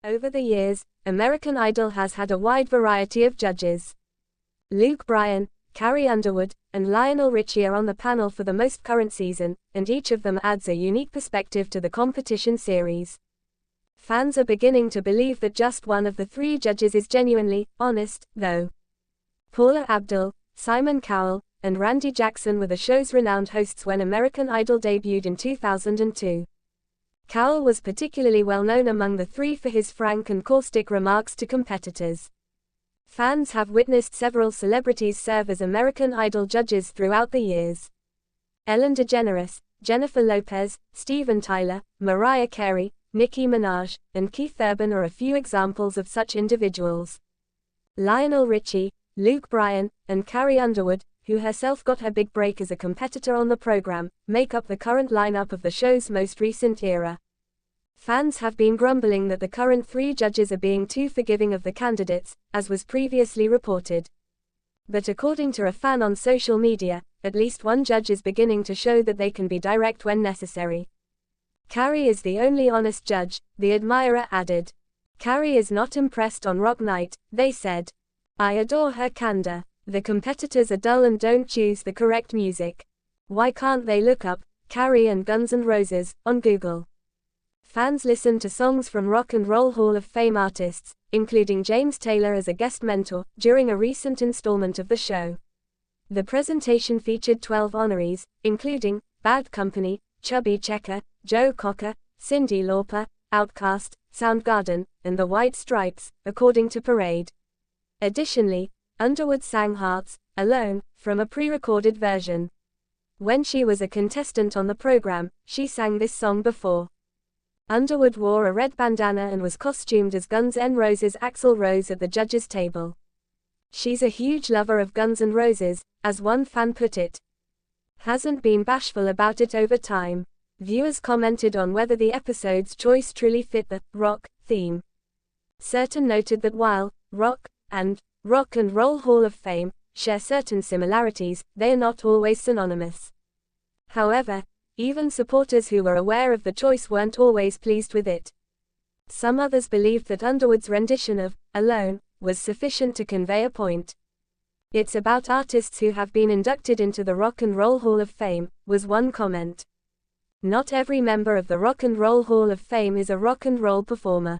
Over the years, American Idol has had a wide variety of judges. Luke Bryan, Carrie Underwood, and Lionel Richie are on the panel for the most current season, and each of them adds a unique perspective to the competition series. Fans are beginning to believe that just one of the three judges is genuinely honest, though. Paula Abdul, Simon Cowell, and Randy Jackson were the show's renowned hosts when American Idol debuted in 2002. Cowell was particularly well known among the three for his frank and caustic remarks to competitors. Fans have witnessed several celebrities serve as American Idol judges throughout the years. Ellen DeGeneres, Jennifer Lopez, Steven Tyler, Mariah Carey, Nicki Minaj, and Keith Urban are a few examples of such individuals. Lionel Richie, Luke Bryan, and Carrie Underwood, who herself got her big break as a competitor on the program, make up the current lineup of the show's most recent era. Fans have been grumbling that the current three judges are being too forgiving of the candidates, as was previously reported. But according to a fan on social media, at least one judge is beginning to show that they can be direct when necessary. Carrie is the only honest judge, the admirer added. Carrie is not impressed on Rock Night, they said. I adore her candor. The competitors are dull and don't choose the correct music. Why can't they look up Carrie and Guns N' Roses on Google? Fans listen to songs from Rock and Roll Hall of Fame artists, including James Taylor as a guest mentor, during a recent installment of the show. The presentation featured 12 honorees, including Bad Company, Chubby Checker, Joe Cocker, Cyndi Lauper, Outkast, Soundgarden, and the White Stripes, according to Parade. Additionally, Underwood sang Hearts, Alone, from a pre-recorded version. When she was a contestant on the program, she sang this song before. Underwood wore a red bandana and was costumed as Guns N' Roses' Axl Rose at the judges' table. She's a huge lover of Guns N' Roses, as one fan put it. Hasn't been bashful about it over time. Viewers commented on whether the episode's choice truly fit the rock theme. Certain noted that while rock and Roll Hall of Fame share certain similarities, they are not always synonymous. However, even supporters who were aware of the choice weren't always pleased with it. Some others believed that Underwood's rendition of Alone was sufficient to convey a point. It's about artists who have been inducted into the Rock and Roll Hall of Fame, was one comment. Not every member of the Rock and Roll Hall of Fame is a rock and roll performer.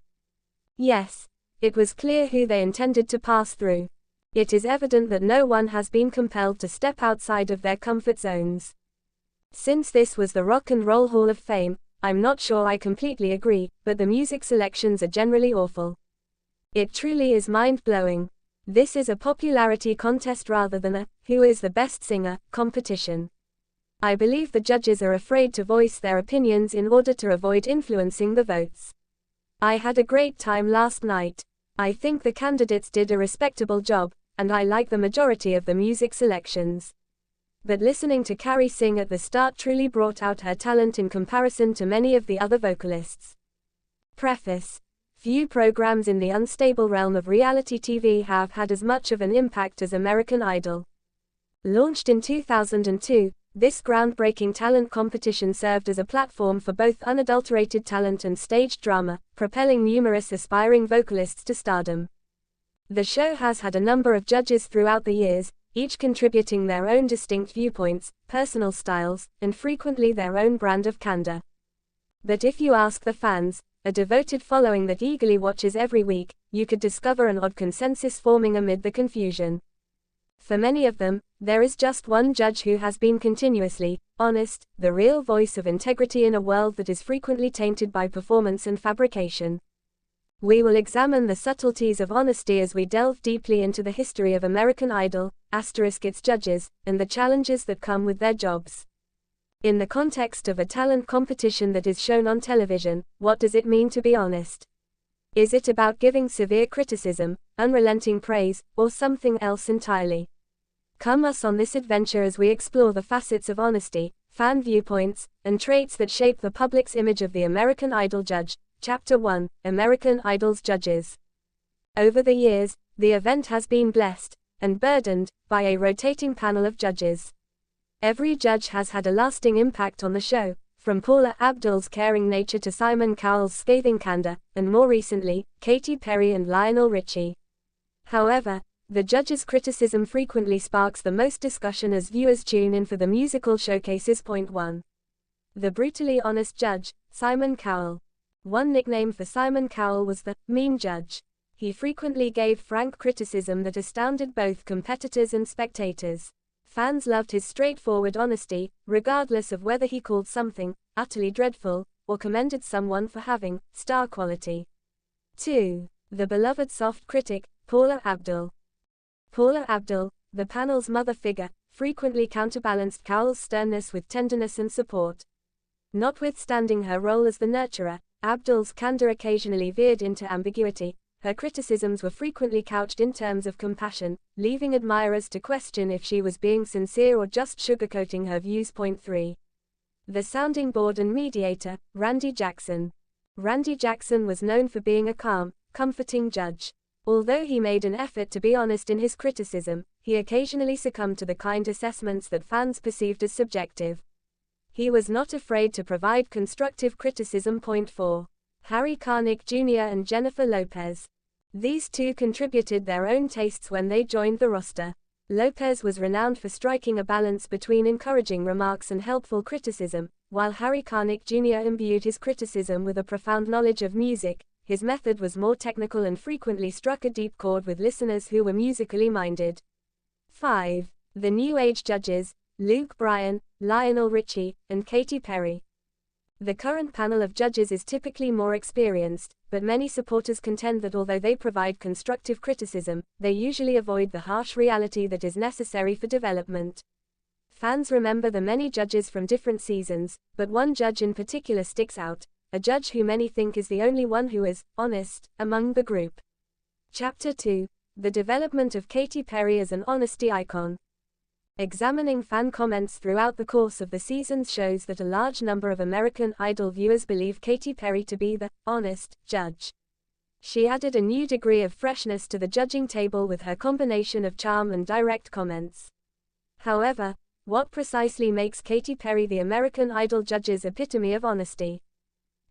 Yes, it was clear who they intended to pass through. It is evident that no one has been compelled to step outside of their comfort zones. Since this was the Rock and Roll Hall of Fame, I'm not sure I completely agree, but the music selections are generally awful. It truly is mind-blowing. This is a popularity contest rather than a who is the best singer competition. I believe the judges are afraid to voice their opinions in order to avoid influencing the votes. I had a great time last night. I think the candidates did a respectable job, and I like the majority of the music selections. But listening to Carrie sing at the start truly brought out her talent in comparison to many of the other vocalists. Preface. Few programs in the unstable realm of reality TV have had as much of an impact as American Idol. Launched in 2002, this groundbreaking talent competition served as a platform for both unadulterated talent and staged drama, propelling numerous aspiring vocalists to stardom. The show has had a number of judges throughout the years, each contributing their own distinct viewpoints, personal styles, and frequently their own brand of candor. But if you ask the fans, a devoted following that eagerly watches every week, you could discover an odd consensus forming amid the confusion. For many of them, there is just one judge who has been continuously honest, the real voice of integrity in a world that is frequently tainted by performance and fabrication. We will examine the subtleties of honesty as we delve deeply into the history of American Idol, its judges, and the challenges that come with their jobs. In the context of a talent competition that is shown on television, what does it mean to be honest? Is it about giving severe criticism, unrelenting praise, or something else entirely? Come us on this adventure as we explore the facets of honesty, fan viewpoints, and traits that shape the public's image of the American Idol judge. Chapter 1, American Idol's Judges. Over the years, the event has been blessed and burdened by a rotating panel of judges. Every judge has had a lasting impact on the show, from Paula Abdul's caring nature to Simon Cowell's scathing candor, and more recently, Katy Perry and Lionel Richie. However, the judges' criticism frequently sparks the most discussion as viewers tune in for the musical showcases. Point 1. The brutally honest judge, Simon Cowell. One nickname for Simon Cowell was the mean judge. He frequently gave frank criticism that astounded both competitors and spectators. Fans loved his straightforward honesty, regardless of whether he called something utterly dreadful or commended someone for having star quality. 2. The beloved soft critic, Paula Abdul. Paula Abdul, the panel's mother figure, frequently counterbalanced Cowell's sternness with tenderness and support. Notwithstanding her role as the nurturer, Abdul's candor occasionally veered into ambiguity. Her criticisms were frequently couched in terms of compassion, leaving admirers to question if she was being sincere or just sugarcoating her views. Point 3. The sounding board and mediator, Randy Jackson. Randy Jackson was known for being a calm, comforting judge. Although he made an effort to be honest in his criticism, he occasionally succumbed to the kind assessments that fans perceived as subjective. He was not afraid to provide constructive criticism. Point 4. Harry Connick Jr. and Jennifer Lopez. These two contributed their own tastes when they joined the roster. Lopez was renowned for striking a balance between encouraging remarks and helpful criticism, while Harry Connick Jr. imbued his criticism with a profound knowledge of music. His method was more technical and frequently struck a deep chord with listeners who were musically minded. 5. The New Age judges, Luke Bryan, Lionel Richie, and Katy Perry. The current panel of judges is typically more experienced, but many supporters contend that although they provide constructive criticism, they usually avoid the harsh reality that is necessary for development. Fans remember the many judges from different seasons, but one judge in particular sticks out, a judge who many think is the only one who is honest among the group. Chapter 2. The development of Katy Perry as an honesty icon. Examining fan comments throughout the course of the seasons shows that a large number of American Idol viewers believe Katy Perry to be the honest judge. She added a new degree of freshness to the judging table with her combination of charm and direct comments. However, what precisely makes Katy Perry the American Idol judge's epitome of honesty?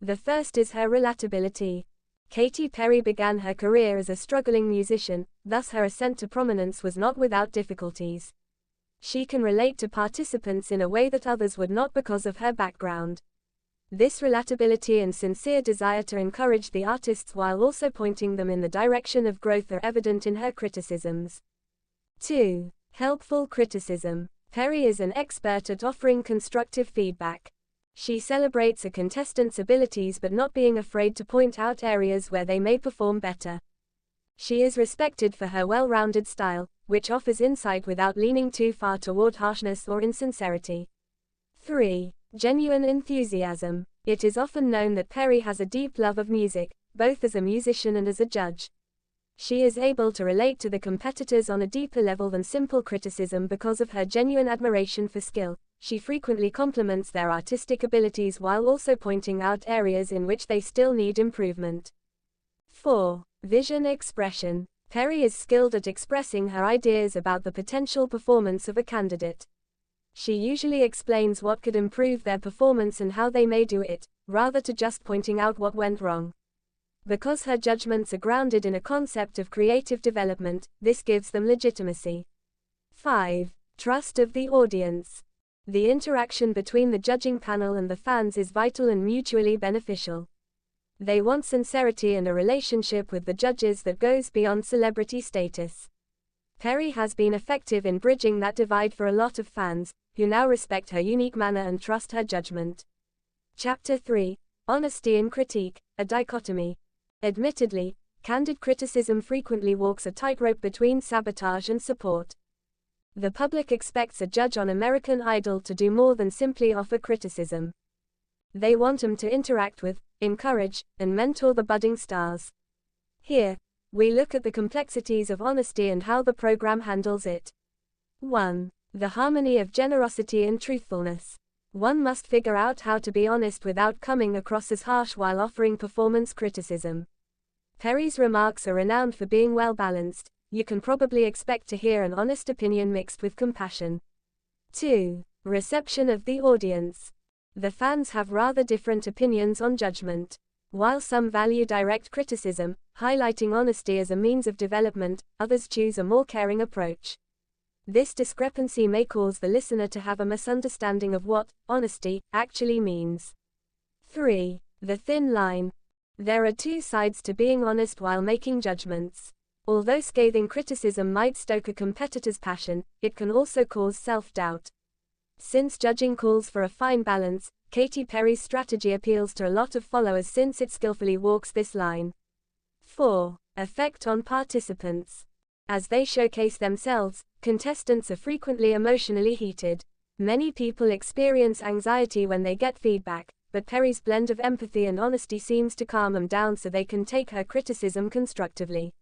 The first is her relatability. Katy Perry began her career as a struggling musician, thus her ascent to prominence was not without difficulties. She can relate to participants in a way that others would not because of her background. This relatability and sincere desire to encourage the artists while also pointing them in the direction of growth are evident in her criticisms. 2. Helpful criticism. Perry is an expert at offering constructive feedback. She celebrates a contestant's abilities but not being afraid to point out areas where they may perform better. She is respected for her well-rounded style, which offers insight without leaning too far toward harshness or insincerity. 3. Genuine enthusiasm. It is often known that Perry has a deep love of music, both as a musician and as a judge. She is able to relate to the competitors on a deeper level than simple criticism because of her genuine admiration for skill. She frequently compliments their artistic abilities while also pointing out areas in which they still need improvement. 4. Vision expression. Perry is skilled at expressing her ideas about the potential performance of a candidate. She usually explains what could improve their performance and how they may do it, rather than just pointing out what went wrong. Because her judgments are grounded in a concept of creative development, this gives them legitimacy. 5. Trust of the audience. The interaction between the judging panel and the fans is vital and mutually beneficial. They want sincerity and a relationship with the judges that goes beyond celebrity status. Perry has been effective in bridging that divide for a lot of fans, who now respect her unique manner and trust her judgment. Chapter 3. Honesty in critique, a dichotomy. Admittedly, candid criticism frequently walks a tightrope between sabotage and support. The public expects a judge on American Idol to do more than simply offer criticism. They want him to interact with, encourage, and mentor the budding stars. Here, we look at the complexities of honesty and how the program handles it. 1. The harmony of generosity and truthfulness. One must figure out how to be honest without coming across as harsh while offering performance criticism. Perry's remarks are renowned for being well balanced. You can probably expect to hear an honest opinion mixed with compassion. 2. Reception of the audience. The fans have rather different opinions on judgment. While some value direct criticism, highlighting honesty as a means of development, others choose a more caring approach. This discrepancy may cause the listener to have a misunderstanding of what honesty actually means. 3. The thin line. There are two sides to being honest while making judgments. Although scathing criticism might stoke a competitor's passion, it can also cause self-doubt. Since judging calls for a fine balance, Katy Perry's strategy appeals to a lot of followers since it skillfully walks this line. 4. Effect on participants. As they showcase themselves, contestants are frequently emotionally heated. Many people experience anxiety when they get feedback, but Perry's blend of empathy and honesty seems to calm them down so they can take her criticism constructively.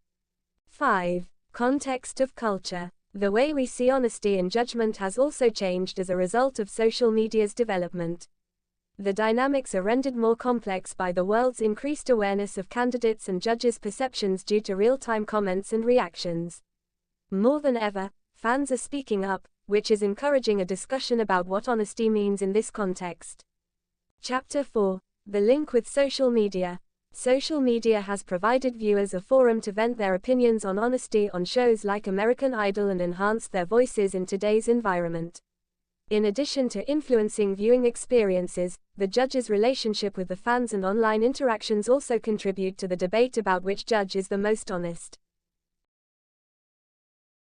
5. Context of culture. The way we see honesty in judgment has also changed as a result of social media's development. The dynamics are rendered more complex by the world's increased awareness of candidates and judges' perceptions due to real-time comments and reactions. More than ever, fans are speaking up, which is encouraging a discussion about what honesty means in this context. Chapter 4. The link with social media. Social media has provided viewers a forum to vent their opinions on honesty on shows like American Idol and enhanced their voices in today's environment. In addition to influencing viewing experiences, the judges' relationship with the fans and online interactions also contribute to the debate about which judge is the most honest.